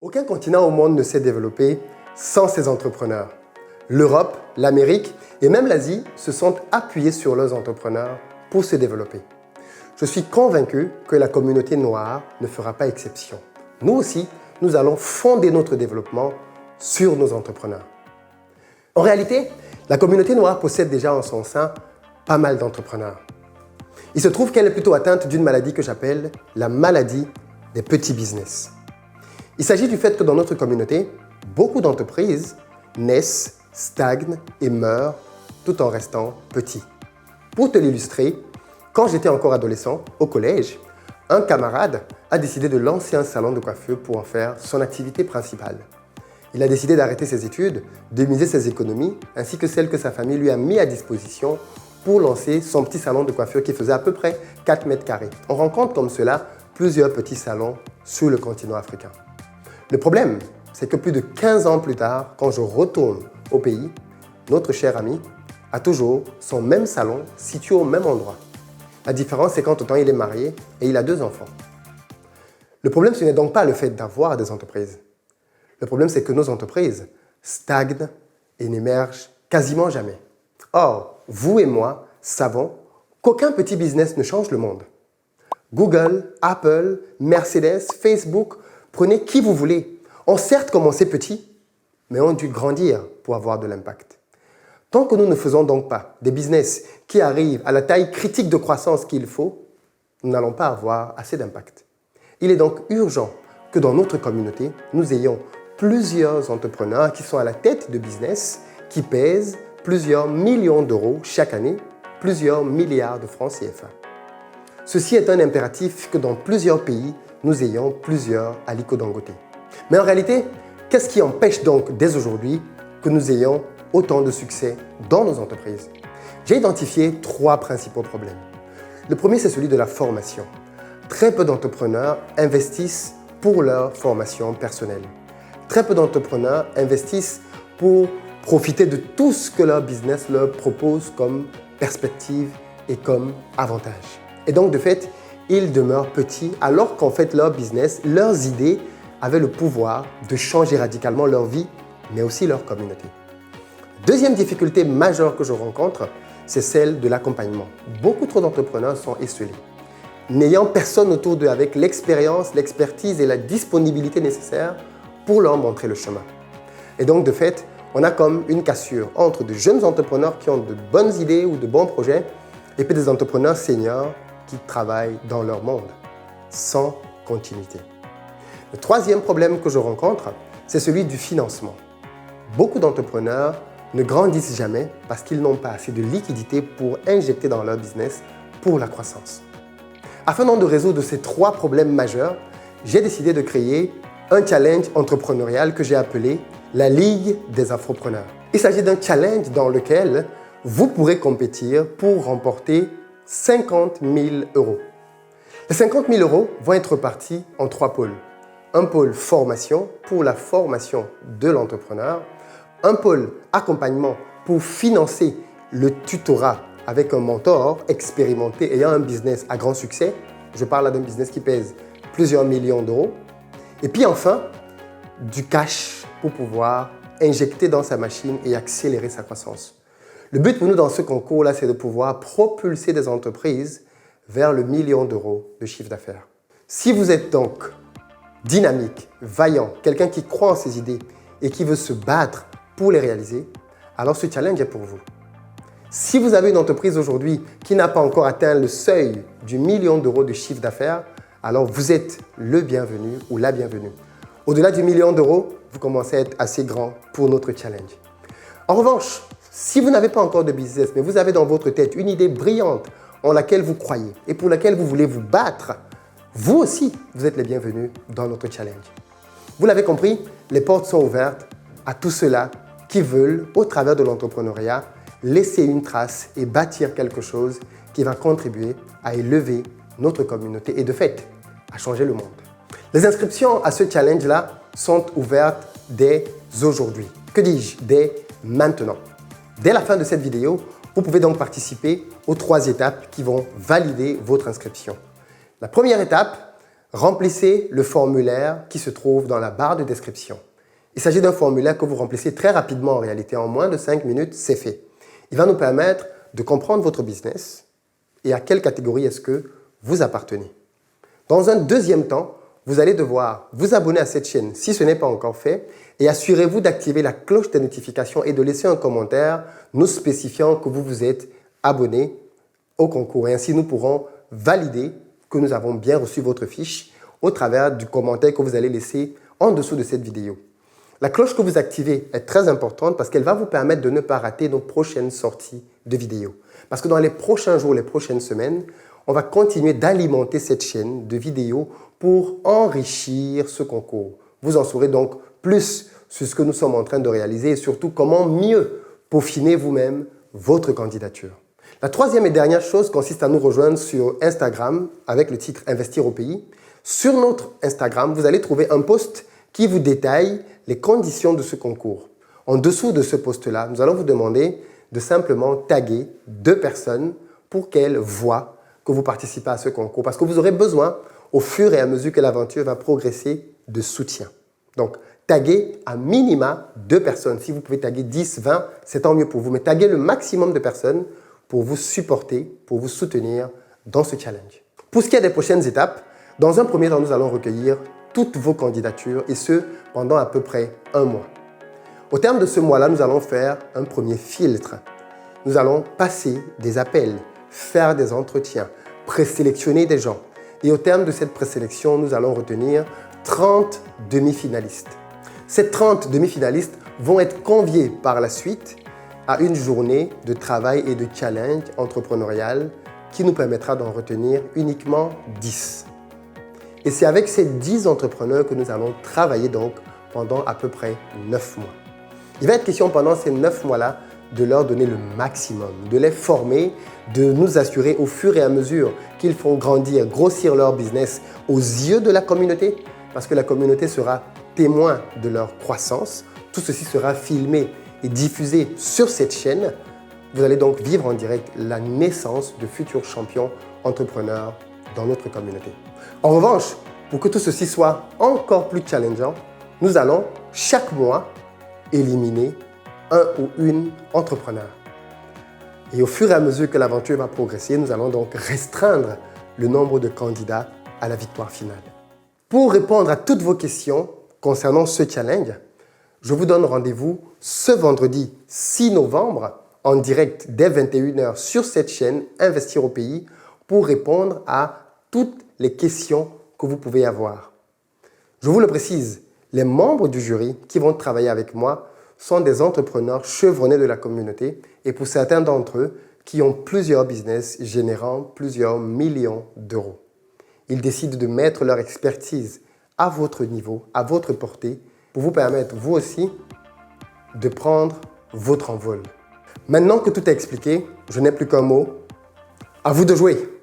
Aucun continent au monde ne s'est développé sans ses entrepreneurs. L'Europe, l'Amérique et même l'Asie se sont appuyés sur leurs entrepreneurs pour se développer. Je suis convaincu que la communauté noire ne fera pas exception. Nous aussi, nous allons fonder notre développement sur nos entrepreneurs. En réalité, la communauté noire possède déjà en son sein pas mal d'entrepreneurs. Il se trouve qu'elle est plutôt atteinte d'une maladie que j'appelle la maladie des petits business. Il s'agit du fait que dans notre communauté, beaucoup d'entreprises naissent, stagnent et meurent tout en restant petits. Pour te l'illustrer, quand j'étais encore adolescent, au collège, un camarade a décidé de lancer un salon de coiffure pour en faire son activité principale. Il a décidé d'arrêter ses études, de miser ses économies, ainsi que celles que sa famille lui a mis à disposition pour lancer son petit salon de coiffure qui faisait à peu près 4 mètres carrés. On rencontre comme cela plusieurs petits salons sur le continent africain. Le problème, c'est que plus de 15 ans plus tard, quand je retourne au pays, notre cher ami a toujours son même salon situé au même endroit. La différence, c'est qu'entre-temps, il est marié et il a 2 enfants. Le problème, ce n'est donc pas le fait d'avoir des entreprises. Le problème, c'est que nos entreprises stagnent et n'émergent quasiment jamais. Or, vous et moi savons qu'aucun petit business ne change le monde. Google, Apple, Mercedes, Facebook, prenez qui vous voulez, ont certes commencé petits, mais ont dû grandir pour avoir de l'impact. Tant que nous ne faisons donc pas des business qui arrivent à la taille critique de croissance qu'il faut, nous n'allons pas avoir assez d'impact. Il est donc urgent que dans notre communauté, nous ayons plusieurs entrepreneurs qui sont à la tête de business qui pèsent plusieurs millions d'euros chaque année, plusieurs milliards de francs CFA. Ceci est un impératif que dans plusieurs pays, nous ayons plusieurs Aliko Dangote. Mais en réalité, qu'est-ce qui empêche donc dès aujourd'hui que nous ayons autant de succès dans nos entreprises? J'ai identifié 3 principaux problèmes. Le premier, c'est celui de la formation. Très peu d'entrepreneurs investissent pour leur formation personnelle. Très peu d'entrepreneurs investissent pour profiter de tout ce que leur business leur propose comme perspective et comme avantage. Et donc, de fait, ils demeurent petits alors qu'en fait, leur business, leurs idées avaient le pouvoir de changer radicalement leur vie, mais aussi leur communauté. Deuxième difficulté majeure que je rencontre, c'est celle de l'accompagnement. Beaucoup trop d'entrepreneurs sont esselés, n'ayant personne autour d'eux avec l'expérience, l'expertise et la disponibilité nécessaires pour leur montrer le chemin. Et donc, de fait, on a comme une cassure entre de jeunes entrepreneurs qui ont de bonnes idées ou de bons projets et puis des entrepreneurs seniors qui travaillent dans leur monde, sans continuité. Le troisième problème que je rencontre, c'est celui du financement. Beaucoup d'entrepreneurs ne grandissent jamais parce qu'ils n'ont pas assez de liquidité pour injecter dans leur business pour la croissance. Afin donc de résoudre ces 3 problèmes majeurs, j'ai décidé de créer un challenge entrepreneurial que j'ai appelé la Ligue des Afropreneurs. Il s'agit d'un challenge dans lequel vous pourrez compétir pour remporter 50 000 euros. Les 50 000 euros vont être répartis en 3 pôles. Un pôle formation pour la formation de l'entrepreneur, un pôle accompagnement pour financer le tutorat avec un mentor expérimenté ayant un business à grand succès. Je parle là d'un business qui pèse plusieurs millions d'euros. Et puis enfin, du cash pour pouvoir injecter dans sa machine et accélérer sa croissance. Le but pour nous dans ce concours-là, c'est de pouvoir propulser des entreprises vers le 1 million d'euros de chiffre d'affaires. Si vous êtes donc dynamique, vaillant, quelqu'un qui croit en ses idées et qui veut se battre pour les réaliser, alors ce challenge est pour vous. Si vous avez une entreprise aujourd'hui qui n'a pas encore atteint le seuil du 1 million d'euros de chiffre d'affaires, alors vous êtes le bienvenu ou la bienvenue. Au-delà du 1 million d'euros, vous commencez à être assez grand pour notre challenge. En revanche, si vous n'avez pas encore de business, mais vous avez dans votre tête une idée brillante en laquelle vous croyez et pour laquelle vous voulez vous battre, vous aussi, vous êtes les bienvenus dans notre challenge. Vous l'avez compris, les portes sont ouvertes à tous ceux-là qui veulent, au travers de l'entrepreneuriat, laisser une trace et bâtir quelque chose qui va contribuer à élever notre communauté et de fait, à changer le monde. Les inscriptions à ce challenge-là sont ouvertes dès aujourd'hui. Que dis-je? Dès maintenant. Dès la fin de cette vidéo, vous pouvez donc participer aux 3 étapes qui vont valider votre inscription. La première étape, remplissez le formulaire qui se trouve dans la barre de description. Il s'agit d'un formulaire que vous remplissez très rapidement en réalité. En moins de 5 minutes, c'est fait. Il va nous permettre de comprendre votre business et à quelle catégorie est-ce que vous appartenez. Dans un deuxième temps, vous allez devoir vous abonner à cette chaîne si ce n'est pas encore fait et assurez-vous d'activer la cloche des notifications et de laisser un commentaire nous spécifiant que vous vous êtes abonné au concours. Et ainsi, nous pourrons valider que nous avons bien reçu votre fiche au travers du commentaire que vous allez laisser en dessous de cette vidéo. La cloche que vous activez est très importante parce qu'elle va vous permettre de ne pas rater nos prochaines sorties de vidéos. Parce que dans les prochains jours, les prochaines semaines, on va continuer d'alimenter cette chaîne de vidéos pour enrichir ce concours. Vous en saurez donc plus sur ce que nous sommes en train de réaliser et surtout comment mieux peaufiner vous-même votre candidature. La troisième et dernière chose consiste à nous rejoindre sur Instagram avec le titre « Investir au pays ». Sur notre Instagram, vous allez trouver un post qui vous détaille les conditions de ce concours. En dessous de ce post-là, nous allons vous demander de simplement taguer 2 personnes pour qu'elles voient que vous participez à ce concours. Parce que vous aurez besoin, au fur et à mesure que l'aventure va progresser, de soutien. Donc, taguez à minima 2 personnes. Si vous pouvez taguer 10, 20, c'est tant mieux pour vous. Mais taguez le maximum de personnes pour vous supporter, pour vous soutenir dans ce challenge. Pour ce qui est des prochaines étapes, dans un premier temps, nous allons recueillir toutes vos candidatures et ce, pendant à peu près 1 mois. Au terme de ce mois-là, nous allons faire un premier filtre. Nous allons passer des appels, faire des entretiens, présélectionner des gens. Et au terme de cette présélection, nous allons retenir 30 demi-finalistes. Ces 30 demi-finalistes vont être conviés par la suite à une journée de travail et de challenge entrepreneurial qui nous permettra d'en retenir uniquement 10. Et c'est avec ces 10 entrepreneurs que nous allons travailler donc pendant à peu près 9 mois. Il va être question pendant ces 9 mois-là de leur donner le maximum, de les former, de nous assurer au fur et à mesure qu'ils font grandir, grossir leur business aux yeux de la communauté, parce que la communauté sera témoin de leur croissance. Tout ceci sera filmé et diffusé sur cette chaîne. Vous allez donc vivre en direct la naissance de futurs champions entrepreneurs dans notre communauté. En revanche, pour que tout ceci soit encore plus challengeant, nous allons chaque mois éliminer un ou une entrepreneur. Et au fur et à mesure que l'aventure va progresser, nous allons donc restreindre le nombre de candidats à la victoire finale. Pour répondre à toutes vos questions concernant ce challenge, je vous donne rendez-vous ce vendredi 6 novembre en direct dès 21h sur cette chaîne Investir au pays pour répondre à toutes les questions que vous pouvez avoir. Je vous le précise, les membres du jury qui vont travailler avec moi sont des entrepreneurs chevronnés de la communauté et pour certains d'entre eux qui ont plusieurs business générant plusieurs millions d'euros. Ils décident de mettre leur expertise à votre niveau, à votre portée, pour vous permettre, vous aussi, de prendre votre envol. Maintenant que tout est expliqué, je n'ai plus qu'un mot. À vous de jouer!